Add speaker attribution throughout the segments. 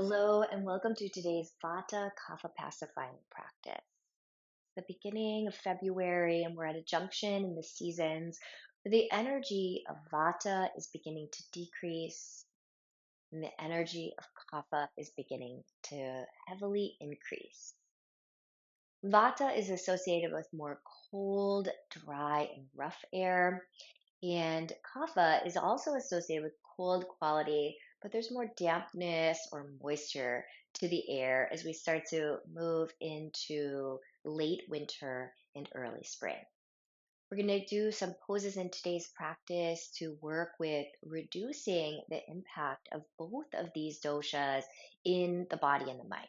Speaker 1: Hello and welcome to today's Vata Kapha pacifying practice. The beginning of February, and we're at a junction in the seasons where the energy of Vata is beginning to decrease and the energy of Kapha is beginning to heavily increase. Vata is associated with more cold, dry, and rough air, and Kapha is also associated with cold quality, but there's more dampness or moisture to the air as we start to move into late winter and early spring. We're going to do some poses in today's practice to work with reducing the impact of both of these doshas in the body and the mind.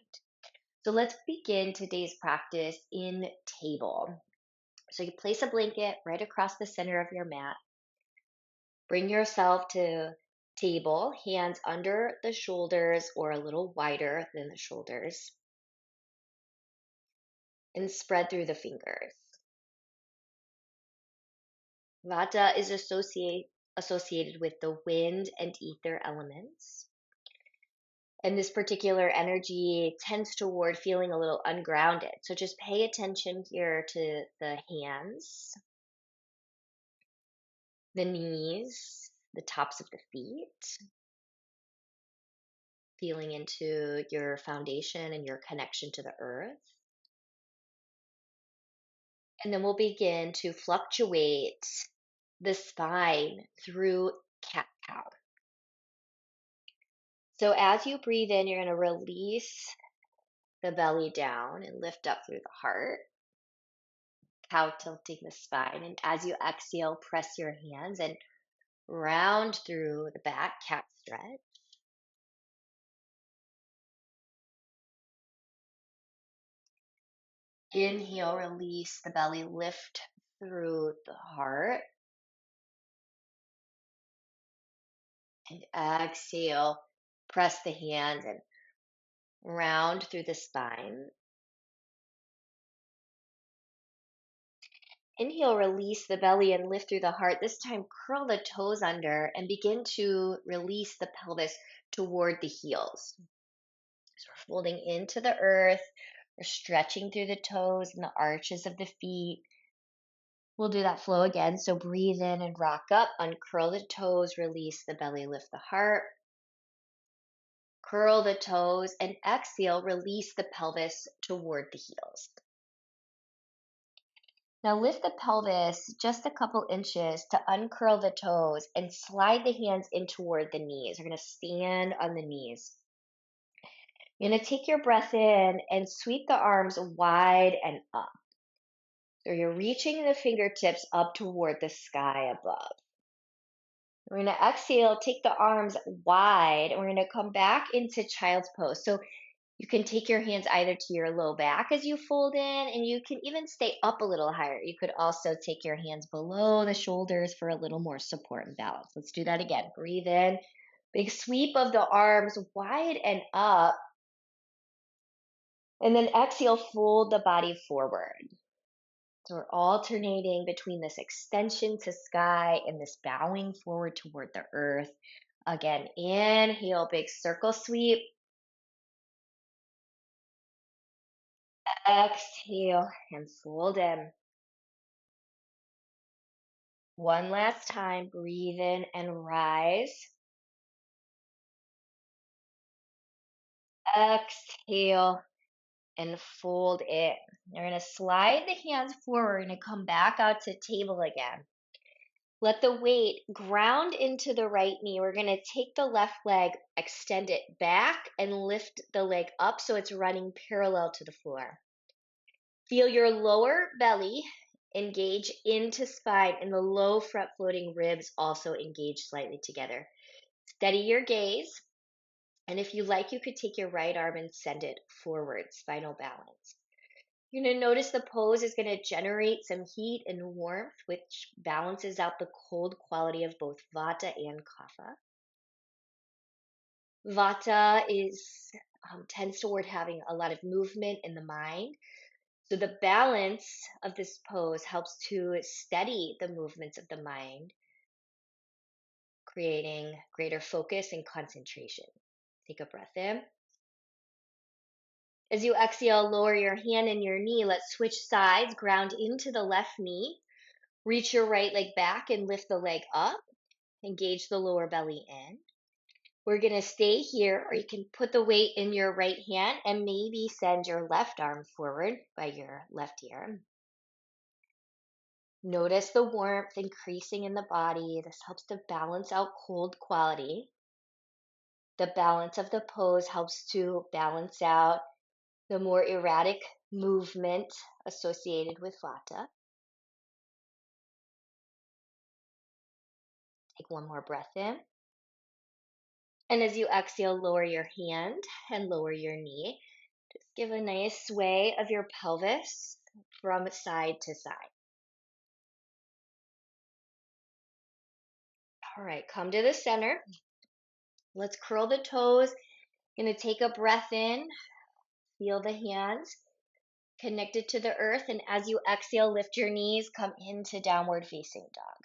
Speaker 1: So let's begin today's practice in table. So you place a blanket right across the center of your mat. Bring yourself to table, hands under the shoulders or a little wider than the shoulders, and spread through the fingers. Vata is associated with the wind and ether elements. And this particular energy tends toward feeling a little ungrounded. So just pay attention here to the hands, the knees, the tops of the feet, feeling into your foundation and your connection to the earth. And then we'll begin to fluctuate the spine through cat cow. So as you breathe in, you're going to release the belly down and lift up through the heart, cow tilting the spine. And as you exhale, press your hands and round through the back, cat stretch. Inhale, release the belly, lift through the heart. And exhale, press the hands and round through the spine. Inhale, release the belly and lift through the heart. This time, curl the toes under and begin to release the pelvis toward the heels. So we're folding into the earth. We're stretching through the toes and the arches of the feet. We'll do that flow again. So breathe in and rock up, uncurl the toes, release the belly, lift the heart. Curl the toes and exhale, release the pelvis toward the heels. Now lift the pelvis just a couple inches to uncurl the toes and slide the hands in toward the knees. We're going to stand on the knees. You're going to take your breath in and sweep the arms wide and up. So you're reaching the fingertips up toward the sky above. We're going to exhale, take the arms wide, and we're going to come back into child's pose. So you can take your hands either to your low back as you fold in, and you can even stay up a little higher. You could also take your hands below the shoulders for a little more support and balance. Let's do that again. Breathe in, big sweep of the arms wide and up. And then exhale, fold the body forward. So we're alternating between this extension to sky and this bowing forward toward the earth. Again, inhale, big circle sweep. Exhale and fold in. One last time, breathe in and rise. Exhale and fold in. You're going to slide the hands forward and come back out to table again. Let the weight ground into the right knee. We're going to take the left leg, extend it back, and lift the leg up so it's running parallel to the floor. Feel your lower belly engage into spine and the low front floating ribs also engage slightly together. Steady your gaze. And if you like, you could take your right arm and send it forward, spinal balance. You're going to notice the pose is going to generate some heat and warmth, which balances out the cold quality of both Vata and Kapha. Vata tends toward having a lot of movement in the mind. So the balance of this pose helps to steady the movements of the mind, creating greater focus and concentration. Take a breath in As you exhale, lower your hand and your knee. Let's switch sides, ground into the left knee. Reach your right leg back and lift the leg up. Engage the lower belly in. We're going to stay here, or you can put the weight in your right hand and maybe send your left arm forward by your left ear. Notice the warmth increasing in the body. This helps to balance out cold quality. The balance of the pose helps to balance out the more erratic movement associated with Vata. Take one more breath in. And as you exhale, lower your hand and lower your knee. Just give a nice sway of your pelvis from side to side. All right, come to the center. Let's curl the toes. Gonna take a breath in. Feel the hands connected to the earth. And as you exhale, lift your knees, come into downward facing dog.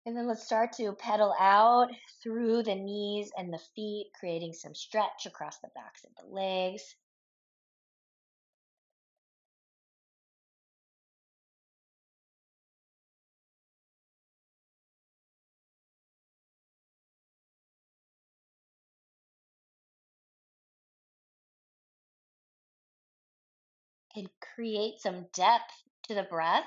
Speaker 1: And then let's start to pedal out through the knees and the feet, creating some stretch across the backs of the legs. And create some depth to the breath.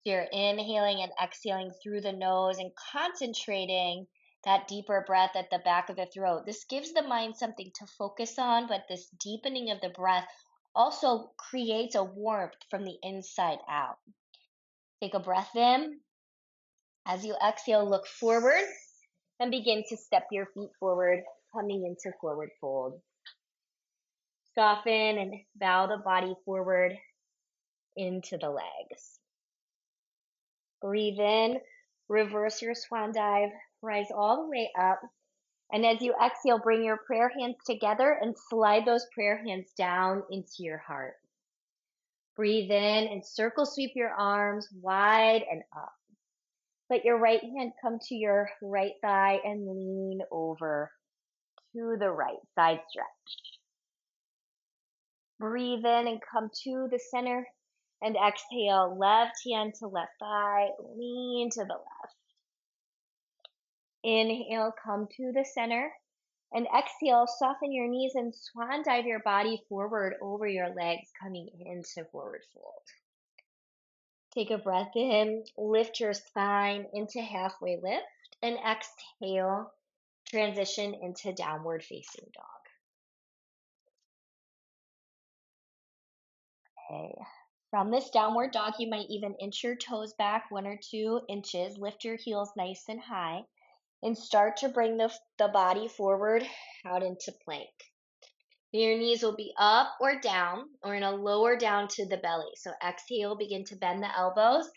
Speaker 1: So you're inhaling and exhaling through the nose and concentrating that deeper breath at the back of the throat. This gives the mind something to focus on, but this deepening of the breath also creates a warmth from the inside out. Take a breath in. As you exhale, look forward and begin to step your feet forward, coming into forward fold. Soften and bow the body forward into the legs. Breathe in, reverse your swan dive, rise all the way up. And as you exhale, bring your prayer hands together and slide those prayer hands down into your heart. Breathe in and circle sweep your arms wide and up. Let your right hand come to your right thigh and lean over to the right, side stretch. Breathe in and come to the center and exhale, left hand to left thigh, lean to the left. Inhale, come to the center, and exhale, soften your knees and swan dive your body forward over your legs, coming into forward fold. Take a breath in, lift your spine into halfway lift, and exhale, transition into downward facing dog. Okay. From this downward dog, you might even inch your toes back 1 or 2 inches, lift your heels nice and high, and start to bring the body forward out into plank. Your knees will be up or down, or in a lower down to the belly. So exhale, begin to bend the elbows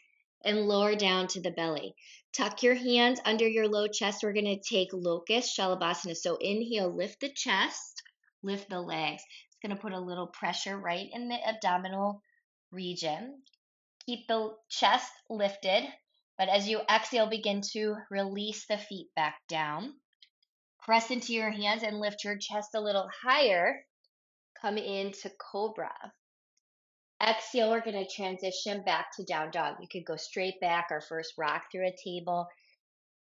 Speaker 1: and lower down to the belly. Tuck your hands under your low chest. We're going to take locust shalabhasana. So inhale, lift the chest, lift the legs. It's going to put a little pressure right in the abdominal region. Keep the chest lifted, but as you exhale, begin to release the feet back down. Press into your hands and lift your chest a little higher. Come into cobra. Exhale, we're going to transition back to down dog. You could go straight back or first rock through a table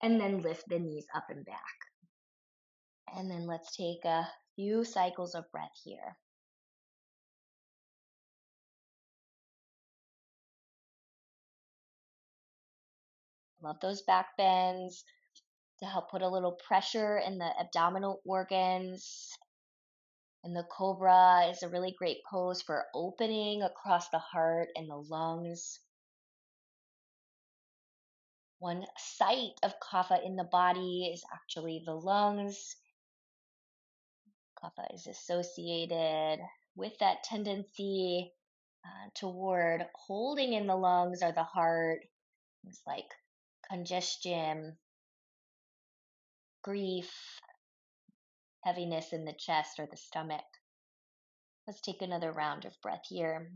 Speaker 1: and then lift the knees up and back. And then let's take a few cycles of breath here. Love those back bends to help put a little pressure in the abdominal organs. And the cobra is a really great pose for opening across the heart and the lungs. One site of kapha in the body is actually the lungs. Kapha is associated with that tendency toward holding in the lungs or the heart. Things like congestion, grief, heaviness in the chest or the stomach. Let's take another round of breath here.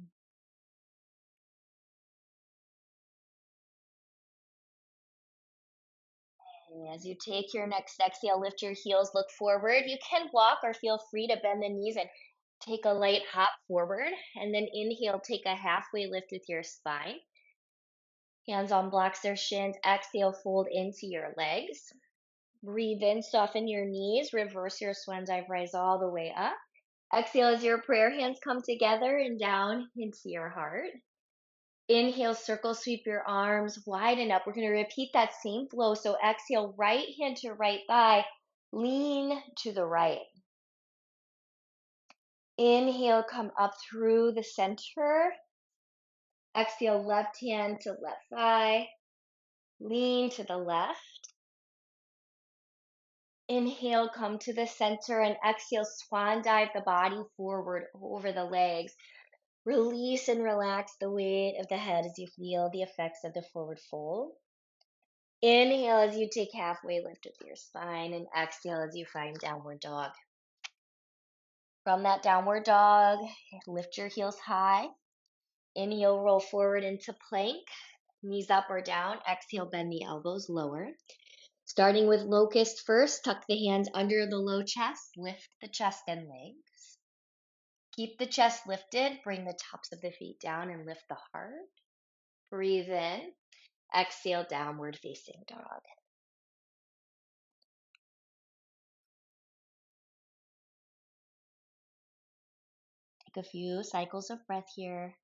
Speaker 1: And as you take your next exhale, lift your heels, look forward. You can walk or feel free to bend the knees and Take a light hop forward, and then inhale, take a halfway lift with your spine. Hands on blocks or shins. Exhale, fold into your legs. Breathe in, soften your knees. Reverse your swan dive, rise all the way up. Exhale as your prayer hands come together and down into your heart. Inhale, circle sweep your arms, widen up. We're going to repeat that same flow. So exhale, right hand to right thigh, lean to the right. Inhale, come up through the center. Exhale, left hand to left thigh, lean to the left. Inhale, come to the center, and exhale, swan dive the body forward over the legs. Release and relax the weight of the head as you feel the effects of the forward fold. Inhale as you take halfway lift with your spine, and exhale as you find downward dog. From that downward dog, lift your heels high. Inhale, roll forward into plank, knees up or down. Exhale, bend the elbows lower. Starting with locust first, tuck the hands under the low chest, lift the chest and legs. Keep the chest lifted, bring the tops of the feet down and lift the heart. Breathe in, exhale, downward facing dog. Take a few cycles of breath here.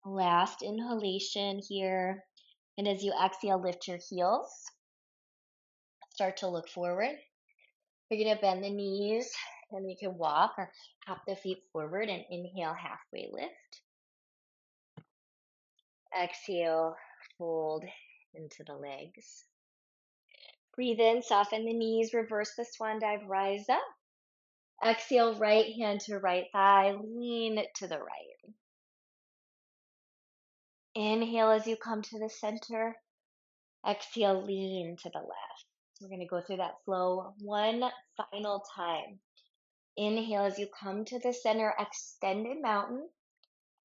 Speaker 1: Last inhalation here. And as you exhale, lift your heels. Start to look forward. You're going to bend the knees, and you can walk or hop the feet forward and inhale, halfway lift. Exhale, fold into the legs. Breathe in, soften the knees, reverse the swan dive, rise up. Exhale, right hand to right thigh, lean to the right. Inhale as you come to the center. Exhale, lean to the left. We're going to go through that flow one final time. Inhale as you come to the center, extended mountain.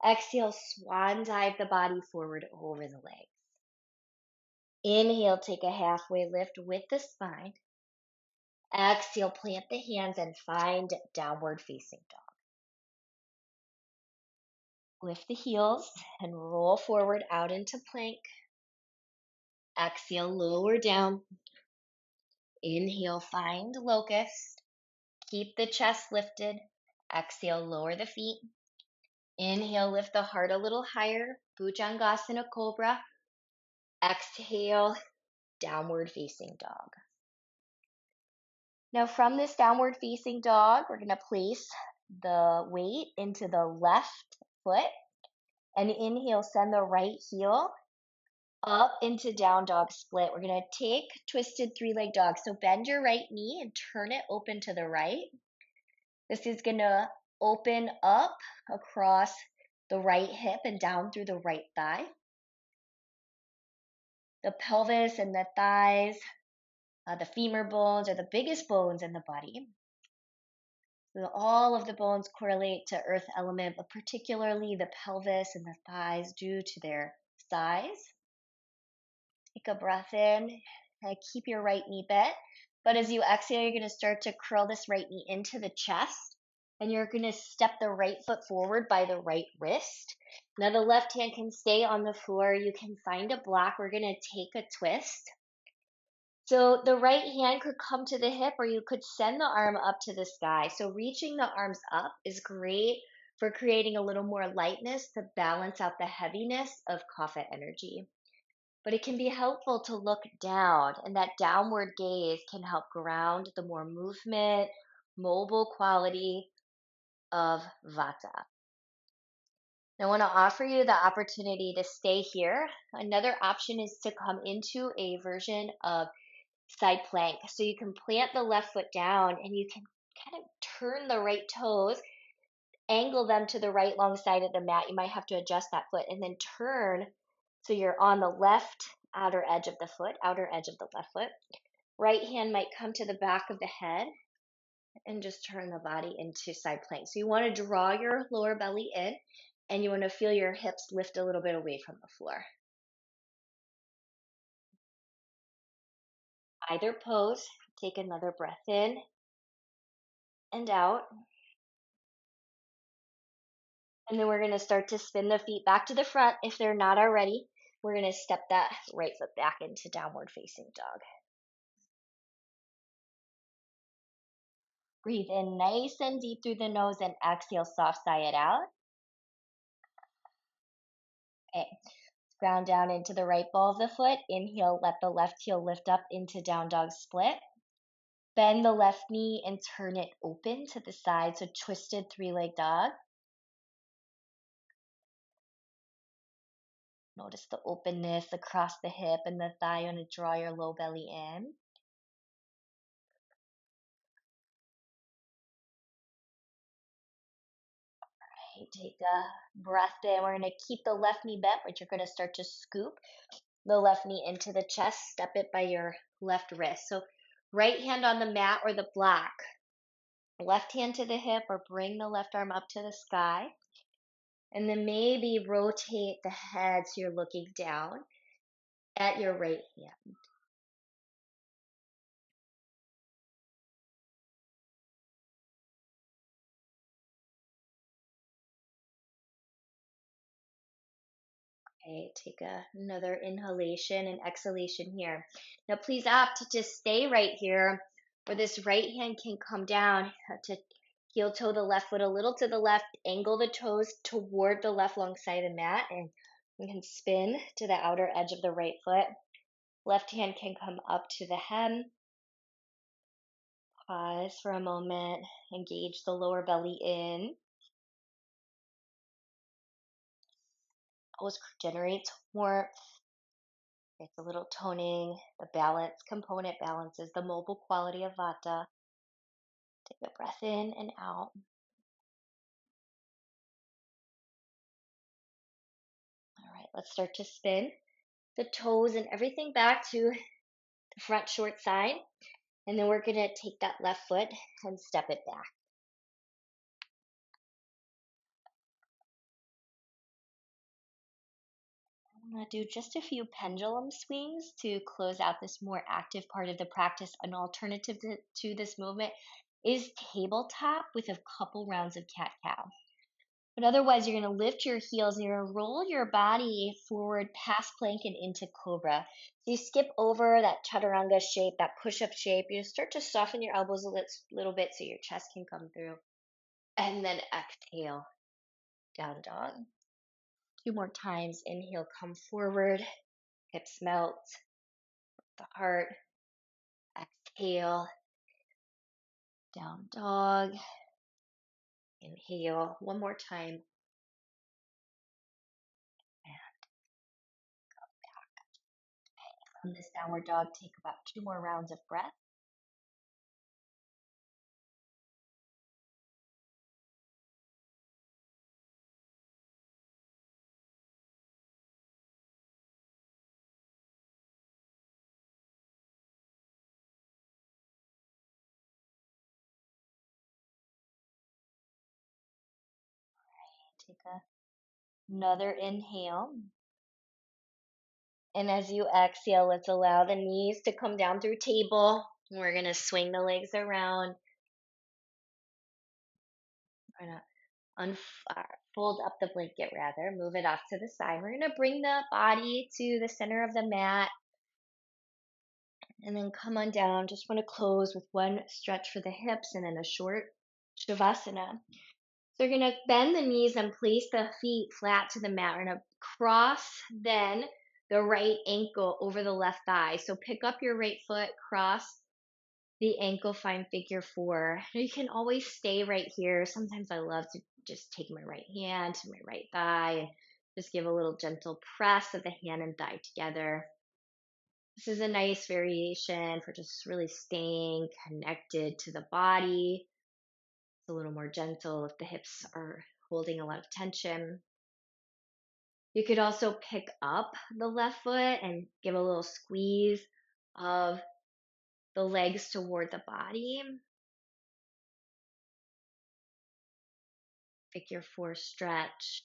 Speaker 1: Exhale, swan dive the body forward over the legs. Inhale, take a halfway lift with the spine. Exhale, plant the hands and find downward facing dog. Lift the heels and roll forward out into plank. Exhale, lower down. Inhale, find locust. Keep the chest lifted. Exhale, lower the feet. Inhale, lift the heart a little higher. Bhujangasana Cobra. Exhale, downward facing dog. Now from this downward facing dog, we're going to place the weight into the left foot. And inhale, send the right heel up into down dog split. We're going to take twisted three-leg dog. So bend your right knee and turn it open to the right. This is going to open up across the right hip and down through the right thigh. The pelvis and the thighs, the femur bones are the biggest bones in the body. So all of the bones correlate to earth element, but particularly the pelvis and the thighs due to their size. Take a breath in and keep your right knee bent. But as you exhale, you're going to start to curl this right knee into the chest. And you're going to step the right foot forward by the right wrist. Now the left hand can stay on the floor. You can find a block. We're going to take a twist. So the right hand could come to the hip, or you could send the arm up to the sky. So reaching the arms up is great for creating a little more lightness to balance out the heaviness of Kapha energy. But it can be helpful to look down, and that downward gaze can help ground the more movement, mobile quality of Vata. I want to offer you the opportunity to stay here. Another option is to come into a version of side plank. So you can plant the left foot down and you can kind of turn the right toes, angle them to the right long side of the mat. You might have to adjust that foot and then turn so you're on the left outer edge of the foot, outer edge of the left foot. Right hand might come to the back of the head. and just turn the body into side plank. So you want to draw your lower belly in and you want to feel your hips lift a little bit away from the floor. Either pose, take another breath in and out. And then we're going to start to spin the feet back to the front if they're not already. We're going to step that right foot back into downward facing dog. Breathe in nice and deep through the nose and exhale, soft sigh it out. Okay. Ground down into the right ball of the foot. Inhale, let the left heel lift up into down dog split. Bend the left knee and turn it open to the side, so twisted three-leg dog. Notice the openness across the hip and the thigh. You want to draw your low belly in. Okay, take a breath in. We're going to keep the left knee bent, but you're going to start to scoop the left knee into the chest. Step it by your left wrist. So right hand on the mat or the block. Left hand to the hip or bring the left arm up to the sky. And then maybe rotate the head so you're looking down at your right hand. Okay, take another inhalation and exhalation here. Now please opt to just stay right here where this right hand can come down to heel toe the left foot a little to the left, angle the toes toward the left long side of the mat, and we can spin to the outer edge of the right foot. Left hand can come up to the hem. Pause for a moment, engage the lower belly in. Always generates warmth. It's a little toning. The balance component balances the mobile quality of Vata. Take a breath in and out. All right, let's start to spin the toes and everything back to the front short side. And then we're going to take that left foot and step it back. I'm going to do just a few pendulum swings to close out this more active part of the practice. An alternative to this movement is tabletop with a couple rounds of cat-cow. But otherwise, you're going to lift your heels and you're going to roll your body forward past plank and into cobra. So you skip over that chaturanga shape, that push-up shape. You start to soften your elbows a little bit so your chest can come through. And then exhale, down dog. Two more times. Inhale, come forward. Hips melt. The heart. Exhale, down dog. Inhale. One more time. From this downward dog, take about two more rounds of breath. Take another inhale. And as you exhale, let's allow the knees to come down through table. We're going to swing the legs around. We're going to fold up the blanket rather, move it off to the side. We're going to bring the body to the center of the mat and then come on down. Just want to close with one stretch for the hips and then a short shavasana. So you're going to bend the knees and place the feet flat to the mat. We're going to cross then the right ankle over the left thigh. So pick up your right foot, cross the ankle, find figure four. You can always stay right here. Sometimes I love to just take my right hand to my right thigh and just give a little gentle press of the hand and thigh together. This is a nice variation for just really staying connected to the body. It's a little more gentle if the hips are holding a lot of tension. You could also pick up the left foot and give a little squeeze of the legs toward the body. Figure four stretch.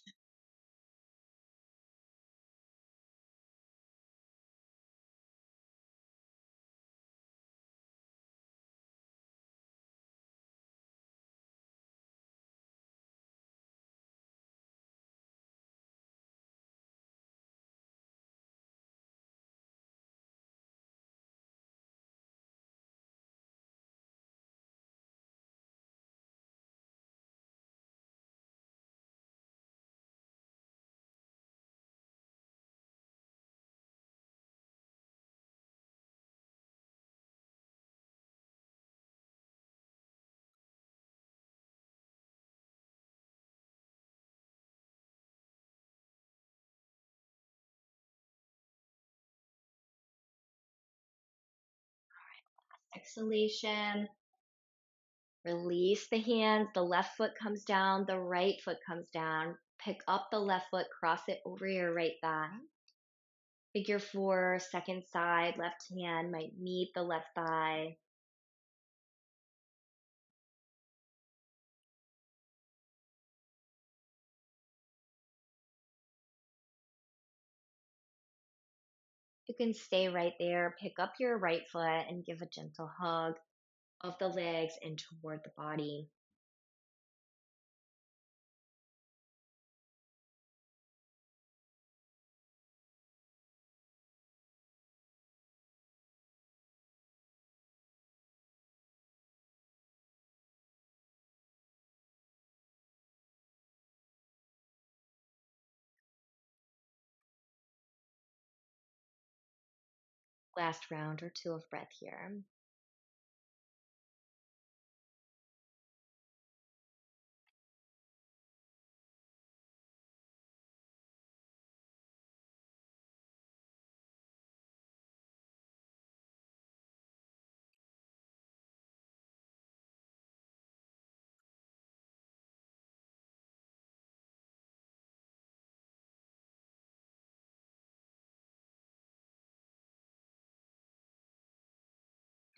Speaker 1: Exhalation. Release the hands. The left foot comes down, the right foot comes down. Pick up the left foot, cross it over your right thigh. Figure four, second side, left hand might meet the left thigh. You can stay right there. Pick up your right foot and give a gentle hug of the legs and toward the body. Last round or two of breath here.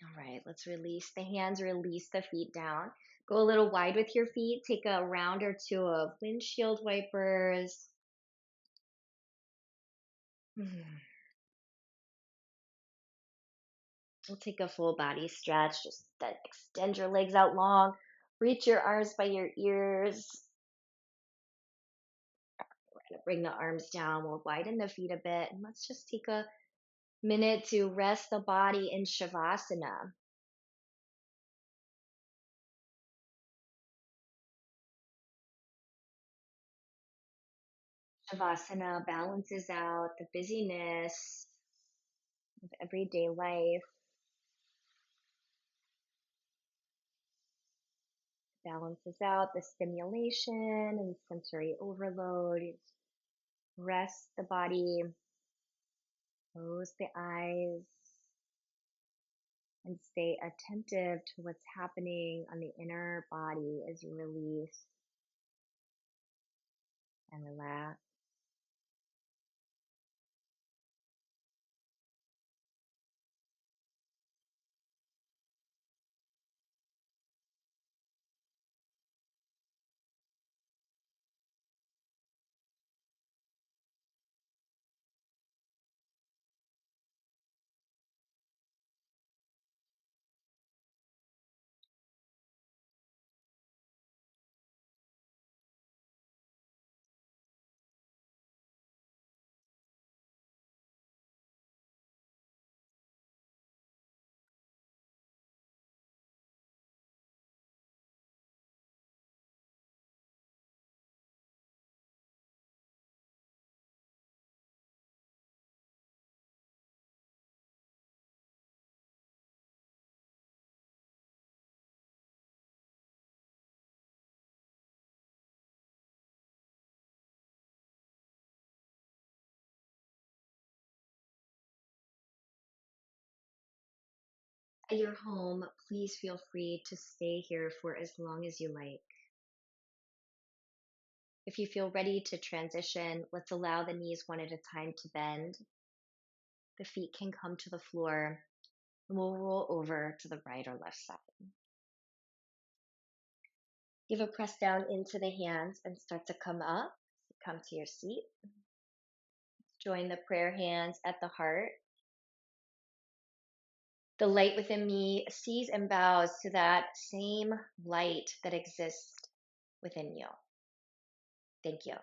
Speaker 1: All right, let's release the hands, release the feet down. Go a little wide with your feet. Take a round or two of windshield wipers. Mhm. We'll take a full body stretch. Just extend your legs out long. Reach your arms by your ears. Bring the arms down. We'll widen the feet a bit. And let's just take a minute to rest the body in Shavasana. Shavasana balances out the busyness of everyday life, balances out the stimulation and sensory overload. Rest the body, close the eyes, and stay attentive to what's happening on the inner body as you release and relax. At your home, please feel free to stay here for as long as you like. If you feel ready to transition, let's allow the knees one at a time to bend. The feet can come to the floor, and we'll roll over to the right or left side. Give a press down into the hands and start to come up. Come to your seat. Join the prayer hands at the heart. The light within me sees and bows to that same light that exists within you. Thank you.